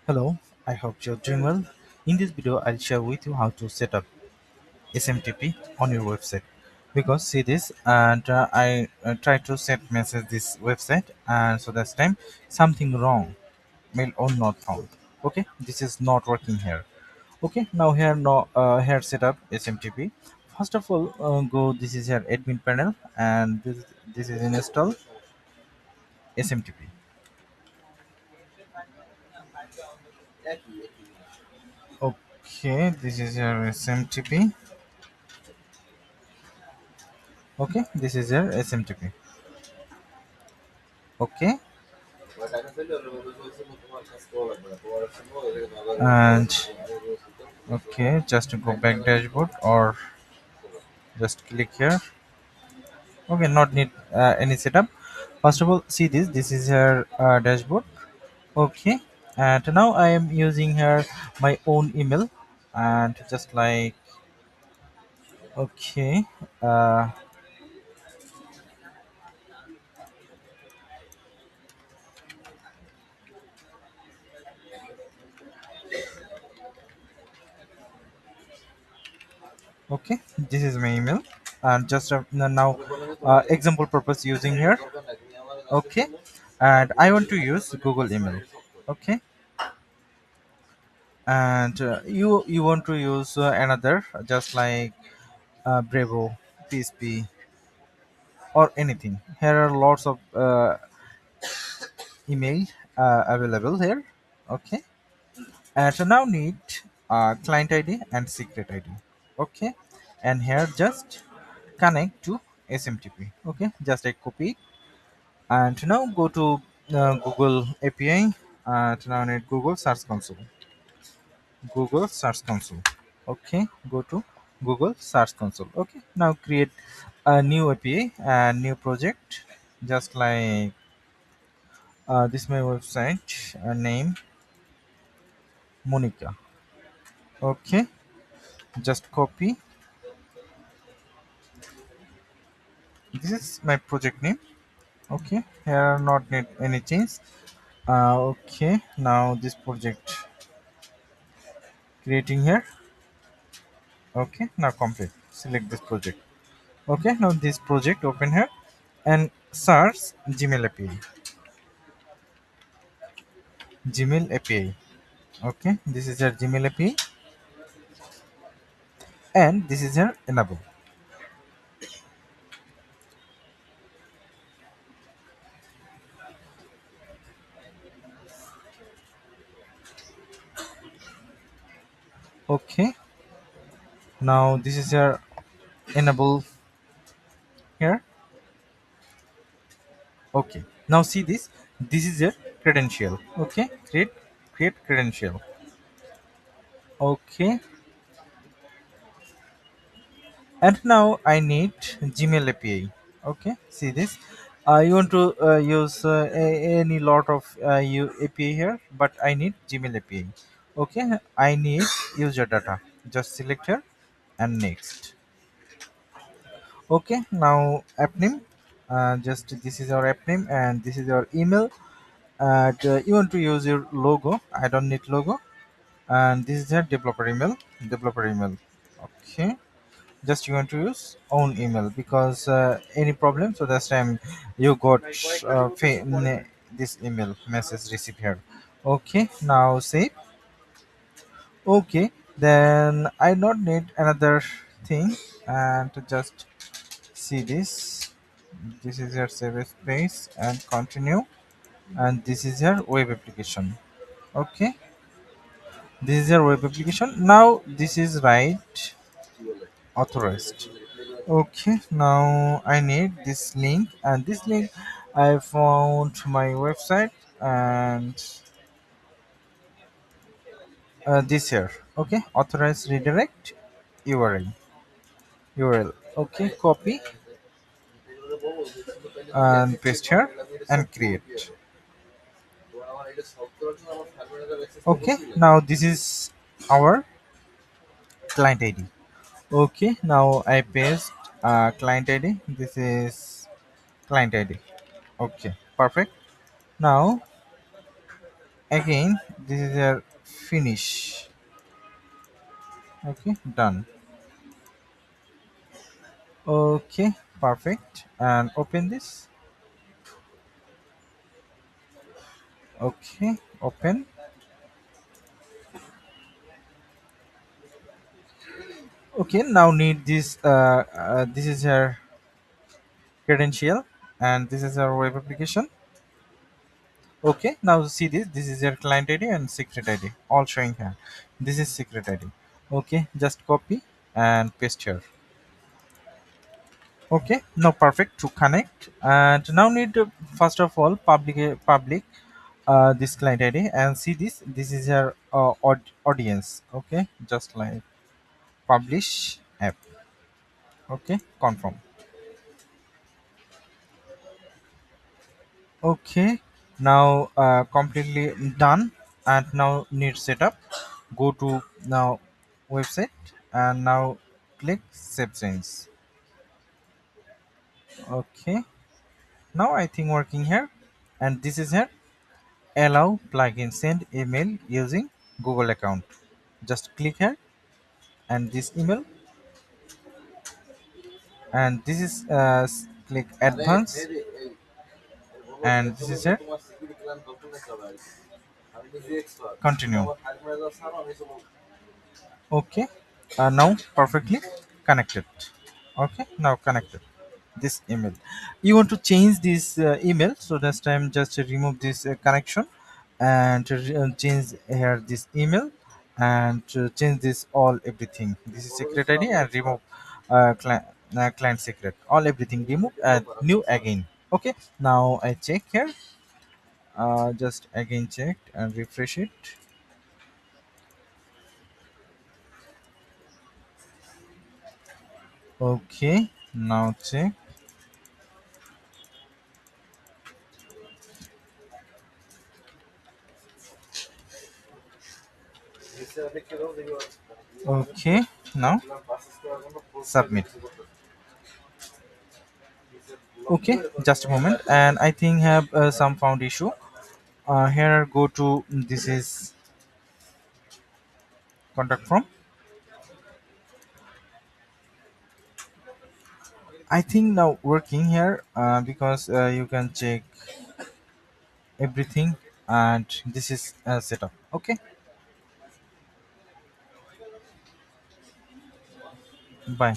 Hello, I hope you're doing well. In this video, I'll share with you how to set up SMTP on your website. Because see this, and I try to set message this website, and so that's time something wrong, mail or not found. Okay, this is not working here. Okay, now here no here set up SMTP. First of all, go. This is your admin panel, and this is install SMTP. Okay, this is your SMTP. Okay, this is your SMTP. Okay, and okay, just to go back dashboard or just click here. Okay, not need any setup. First of all, see this is your dashboard. Okay, and now I am using here my own email, and just like okay, uh, okay, this is my email, and just now example purpose using here. Okay, and I want to use Google email. Okay, and you want to use another just like Bravo, PSP, or anything. Here are lots of email available here. Okay, and so now need client ID and secret ID. Okay, and here just connect to SMTP. Okay, just I copy it, and now go to Google API, and now need Google Search Console. Google Search Console. Okay, go to Google Search Console. Okay, now create a new API and new project, just like this my website name Monica. Okay, just copy. This is my project name. Okay, here not need any change. Okay, now this project creating here. Okay, now complete. Select this project. Okay, now this project open here and search Gmail API. Gmail API. Okay, this is your Gmail API, and this is your enable. Okay, now this is your enable here. Okay, now see this is your credential. Okay, create credential. Okay, and now I need Gmail API. Okay, see this, you want to use any lot of API here, but I need Gmail API. Okay, I need user data. Just select here and next. Okay, now app name, just this is our app name and this is our email, and you want to use your logo. I don't need logo, and this is your developer email. Okay, just you want to use own email because any problem, so that's time you got this email message receive here. Okay, now save. Okay, then I not need another thing, and to just see this is your save space and continue, and this is your web application. Okay, this is your web application. Now this is right authorized. Okay, now I need this link, and this link I found my website, and this here. Okay, authorized redirect URL. Okay, copy and paste here and create. Okay, now this is our client ID. Okay, now I paste client ID. This is client ID. Okay, perfect. Now again this is your finish. Okay, done. Okay, perfect. And open this. Okay, open. Okay, now need this. This is your credential, and this is our web application. Okay, now see this. This is your client ID and secret ID, all showing here. This is secret ID. Okay, just copy and paste here. Okay, now perfect to connect. And now need first of all public this client ID and see this. This is your audience. Okay, just like publish app. Okay, confirm. Okay, now completely done. And now need setup. Go to now website and now click save change. Okay, now I think working here, and this is here. Allow plugin send email using Google account. Just click here and this email, and this is click advance, and this is it. Continue. Okay, now perfectly connected. Okay, now connected this email. You want to change this email, so this time just remove this connection and change here this email, and change this all everything. This is secret ID and remove client secret, all everything remove and new again. Okay, now I check here, just again checked and refresh it. Okay, now check. Okay, now submit. Okay, just a moment, and I think have some found issue. Here go to this is contact form. I think now working here, because you can check everything, and this is setup. Okay, bye.